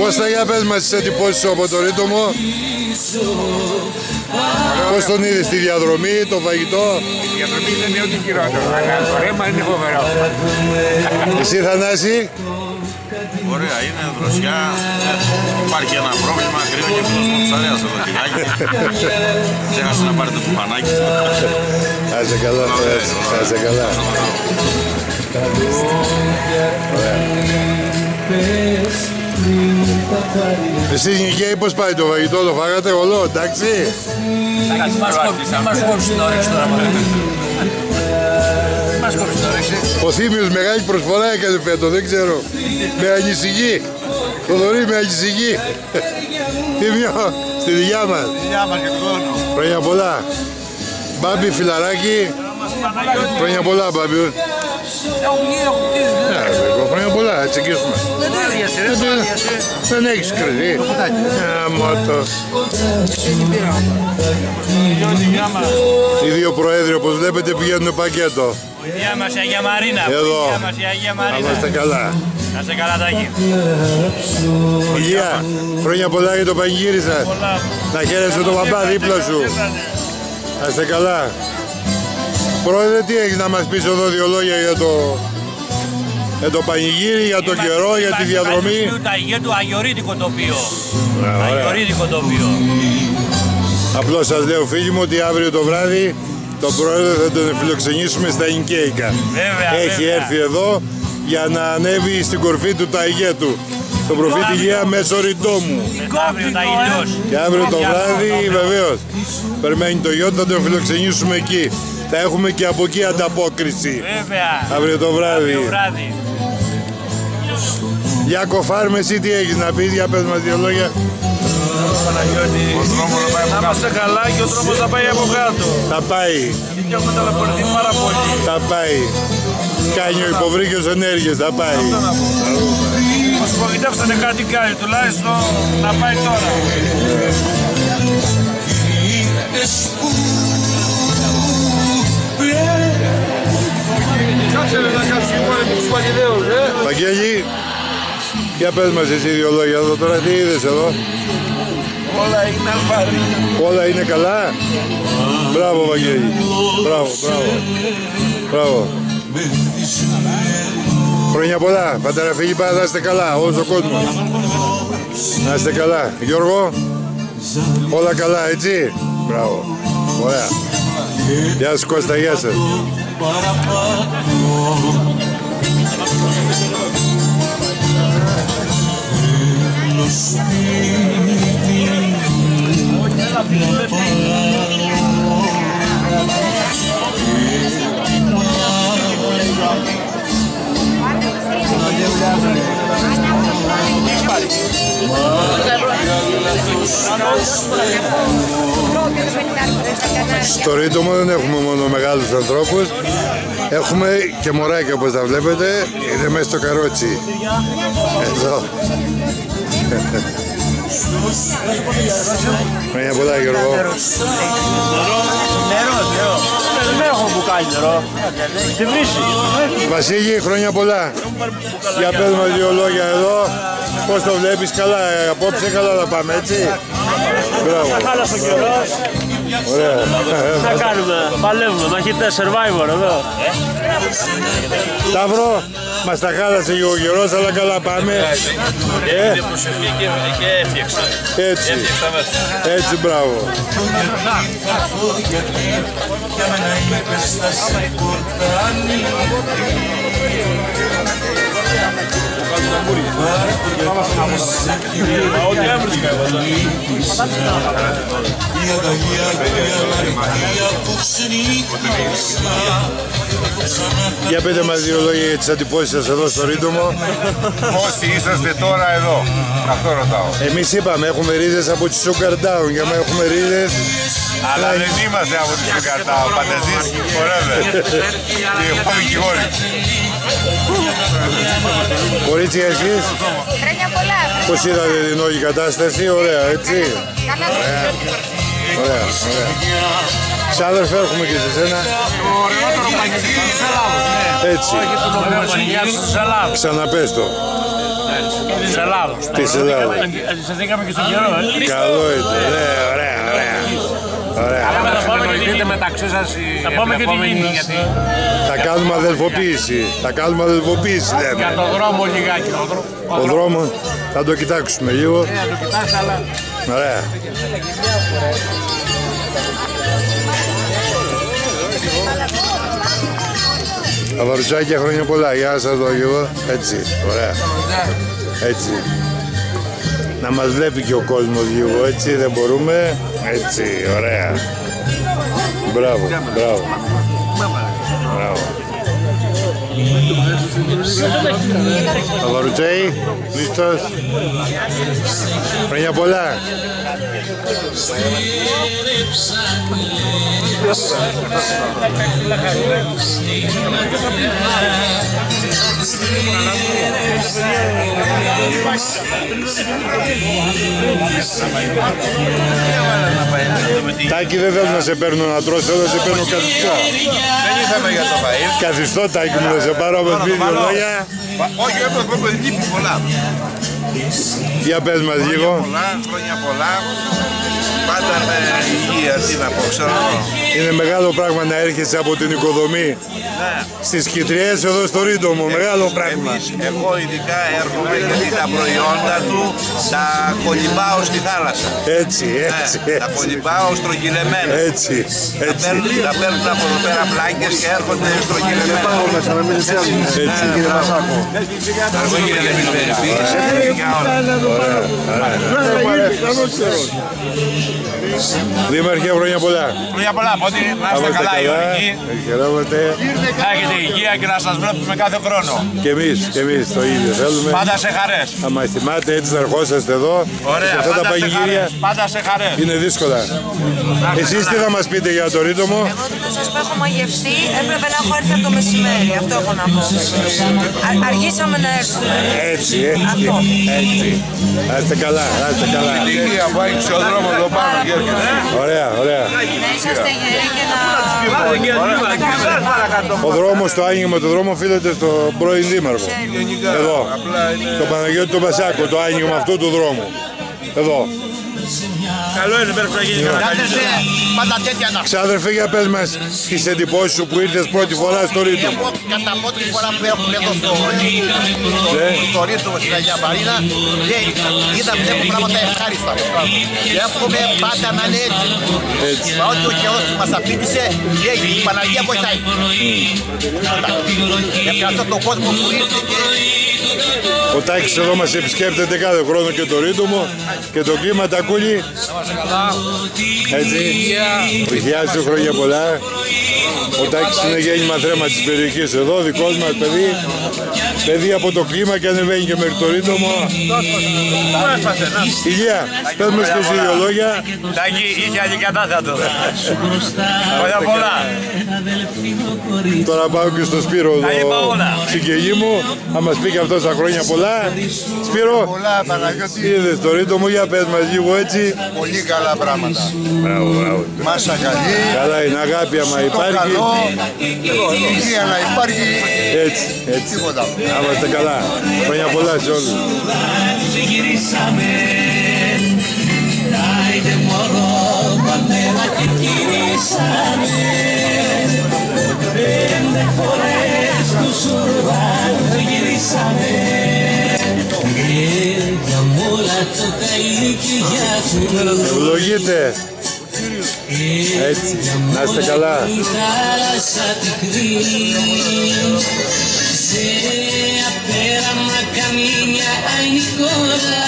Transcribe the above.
Κώστα, για πες μας τις εντυπώσεις σου από το Ρίτομο. Πώς τον είδες στη διαδρομή, το φαγητό? Η διαδρομή δεν είναι ό,τι χειρότερο, αλλά το ρέμα είναι φοβερό. Εσύ, Θανάση? Ωραία, είναι δροσιά. Υπάρχει ένα πρόβλημα, κρύο και αυτός μοτσαρέας εδώ λιγάκι. Ξέχασε να πάρετε το πανάκι. Άσε καλά, άσε καλά. Εσείς Νικέοι, πώς πάει το φαγητό, το φάγατε όλο, εντάξει? Μας κόψει την όρεξη τώρα. Μας κόψει την όρεξη. Ο Θήμιος μεγάλη προσφορά έκανε φέτο, δεν ξέρω. Με ανησυχεί. Το Θοδωρή με ανησυχεί. Θήμιο, στη δουλειά μας. Στη δουλειά μας και του χρόνου. Χρόνια πολλά. Μπάμπη, φιλαράκι. Χρόνια πολλά, Μπάμπη. Χρόνια πολλά, θα τσεκίσουμε. Δεν έχεις κρυφτεί. Μότο. Οι δύο προέδροι, όπως βλέπετε, πηγαίνουν πακέτο. Γεια μας η Αγία Μαρίνα. Εδώ. Γεια μας η Αγία Μαρίνα. Να είστε καλά. Να είστε καλά, Τάκη. Υγεία. Χρόνια πολλά για το πανηγύρι σας. Να χαίρεσαι τον παπά δίπλα σου. Να είστε καλά. Πρόεδρε, τι έχεις να μας πεις εδώ δύο λόγια για το πανηγύρι, για τον καιρό, για τη διαδρομή? Το αγιορείτικο τοπίο. Αγιορείτικο τοπίο. Απλώς σας λέω, φίλοι μου, ότι αύριο το βράδυ τον πρόεδρο θα τον φιλοξενήσουμε στα Ινκέικα. Έχει έρθει εδώ για να ανέβει στην κορφή του Ταϊγέτου, στον προφήτη Γεία μέσω Ριτόμου. Και αύριο το βράδυ, βεβαίως, περιμένει το γιο, θα τον φιλοξενήσουμε εκεί. Θα έχουμε και από εκεί ανταπόκριση. Αύριο το βράδυ. Για κοφάρμε, εσύ τι έχεις να πεις, για πες μας δύο λόγια. Να είμαστε καλά και ο δρόμος θα πάει από κάτω. Θα πάει. Γιατί έχουμε ταλαιπωρηθεί πάρα πολύ. Θα πάει. Κάνει ο υποβρύχιος ενέργειες, θα πάει. Μας υπογοητεύσανε κάτι κάνει, τουλάχιστον να πάει τώρα. Κάτσε να κάτσουμε πάλι με τους παγιδαίους, Βαγγέλη, για πες μας εσύ δύο λόγια εδώ τώρα, τι είδες εδώ? Όλα είναι αλφαρή. Όλα είναι καλά? Μπράβο Βαγγέλη, μπράβο, μπράβο, μπράβο. Χρόνια πολλά, πατέρα Φίλιππα, να είστε καλά, όλος ο κόσμος. Να είστε καλά. Γιώργο, όλα καλά, έτσι? Μπράβο, ωραία. Γεια σας Κώστα, γεια σας. Στο Ρίτομο δεν έχουμε μόνο μεγάλους ανθρώπους, έχουμε και μωράκια όπως τα βλέπετε, είναι μέσα στο καρότσι. Εδώ. Χρόνια πολλά Γιώργο. Δεν έχω μπουκάλι νερό. Στη βρύση. Βασίλη, χρόνια πολλά. Για πες μας δύο λόγια εδώ. Πώς το βλέπεις, καλά, απόψε καλά θα πάμε, έτσι? Μπράβο. Χάλασε ο καιρός. Ωραία. Τι θα κάνουμε, παλεύουμε, μαχητές survivor εδώ. Σταύρο, μας τα χάλασε και ο καιρός, αλλά καλά πάμε. Είδε προσευχή και έφτιαξα. Έτσι, Έφτιαξα μέσα. έτσι, μπράβο. Για πείτε μας δύο λόγια για τις αντιπώσεις σας εδώ στο Ρίτομο. Όσοι είσαστε τώρα εδώ, αυτό ρωτάω. Εμείς είπαμε, έχουμε ρίζες από τη Sugar Down, για να έχουμε ρίζες. Αλλά δεν είμαστε από τη Sugar Down, πάτε εσείς, forever. Και εγώ δικηγόροι. Κορίτσια εσείς, Χρόνια πολλά. πώς είδατε την όλη κατάσταση, ωραία, έτσι? Καλά. Ωραία, ωραία. Ξάδερφε, έχουμε και σε σένα. Το ωραιότερο πανηγύρι της Ελλάδος. Έτσι. Όχι το ωραίο πανηγύρι της Ελλάδος. Ξαναπες το. Της Ελλάδος. Της Ελλάδος. Αντισταθήκαμε και στον καιρό. Καλό είναι. Ναι, ωραία, ωραία. Ωραία. Εννοηθείτε μεταξύ σας οι επόμενοι, γιατί Θα κάνουμε αδελφοποίηση. Θα κάνουμε αδελφοποίηση, για λέμε. το δρόμο λιγάκι. Ο δρόμο θα το κοιτάξουμε λίγο. Θα το κοιτάς, αλλά Ωραία. Αβαρουτσάκια, χρόνια πολλά. Γεια σας το εγώ. Έτσι, ωραία. Έτσι. Να μας βλέπει και ο κόσμος λίγο, έτσι δεν μπορούμε. Έτσι, ωραία. Μπράβο, μπράβο. Μπράβο. Αβαρουτσέι, λίστος. Χρόνια πολλά. Τάκη, δεν θέλω να σε παίρνω να τρως, θέλω να σε παίρνω καθιστό. Δεν ήρθαμε για το φαΐ. Καθιστό, Τάκη μου, να σε πάρω από σπίτι δυο λόγια. Όχι, έπρεπε λείπει πολλά. Για πες μας λίγο. Χρόνια πολλά. Πάντα με υγεία, τι να πω, ξέρω. Είναι μεγάλο πράγμα να έρχεσαι από την οικοδομή στις Κιτριές εδώ στο Ρίτομο. Μεγάλο πράγμα. Εγώ ειδικά έρχομαι γιατί τα προϊόντα του τα κολυμπάω στη θάλασσα. Έτσι, έτσι, Τα έτσι. κολυμπάω στρογγυλεμένα. Έτσι, έτσι. Τα παίρνουν από εδώ πέρα πλάκες και έρχονται στρογγυλεμένα. Έτσι. Εγώ γίνεται με την περιποίηση για όλα. Δήμαρχε, χρόνια πολλά. χρόνια πολλά από ότι να είστε καλά οι ορικοί. Χαιρόμαστε. Να έχετε υγεία και να σας βλέπουμε κάθε χρόνο. Και εμείς το ίδιο θέλουμε. Πάντα σε χαρές. Θα μας θυμάται έτσι να ερχόσαστε εδώ. Ωραία, Και αυτά τα πάντα σε πανηγύρια χαρές. Πάντα σε χαρές. είναι δύσκολα. Εσείς τι θα μας πείτε για το Ρίτομο? Εγώ τι να σας πω, έχω μαγευτεί, έπρεπε να έχω έρθει από το μεσημέρι, αυτό έχω να πω. Αργήσαμε να έρθουμε. Έτσι, έτσι, Αυτό. έτσι. Να είστε καλά, να είστε καλά. Υγεία που άγγιξε ο δρόμος εδώ πάνω και έρχεται. Ωραία, ωραία. Να είσαστε γεροί και να... Ο δρόμος, το άνοιγμα του δρόμου οφείλεται στον πρώην Δήμαρχο. Εδώ, τον Παναγιώτη τον Πασάκο, το άνοιγμα αυτού του δρόμου. Εδώ. Καλό είναι, πρέπει να γίνει καλά. Πάντα τέτοια να Ξάδερφε, για πες μας τις εντυπώσεις σου που ήρθες πρώτη φορά στο Ρίτομο. πω κατά πρώτη φορά που έχουμε εδώ στο Ρίτομο στην Αγία Μαρίνα, είδα βλέπω πράγματα ευχάριστα. Και εύχομαι πάντα να είναι έτσι. Έτσι. Μα ό,τι ο καιρός που μας απήντησε, η Παναγία βοηθάει. Ευχαριστώ τον κόσμο που ήρθε και Ο Τάκης εδώ μας επισκέπτεται κάθε χρόνο και το Ρίτομο και το κλίμα τα κούλει. Έτσι. Υγεία σου, χρόνια πολλά. Ο Τάκης είναι γέννημα θρέμα της περιοχής εδώ, δικός μας παιδί. Παιδί από το κλίμα και ανεβαίνει και μέχρι το Ρίτομο. Υγεία, πες μας και εσύ δύο λόγια. Τάκη, είχε αντικατάστατο. Χρόνια πολλά. Τώρα πάω και στο Σπύρο Τα είπα εδώ, όλα. συγκεγή μου. Θα μας πει και αυτός τα χρόνια πολλά. Σπύρο, Πολλά, Παναγιώτη. είδες το Ρίτομο, για πες μας λίγο έτσι. Πολύ καλά πράγματα. Μπράβο, μπράβο. Μάσα καλή. Καλά είναι, αγάπη άμα Το υπάρχει. καλό. Υγεία να υπάρχει. Έτσι, έτσι. Τίποτα. Να είμαστε καλά. Χρόνια πολλά σε όλους. Ευλογείτε. Έτσι, να είστε καλά. Σε απέραμα καμία αηνικόλα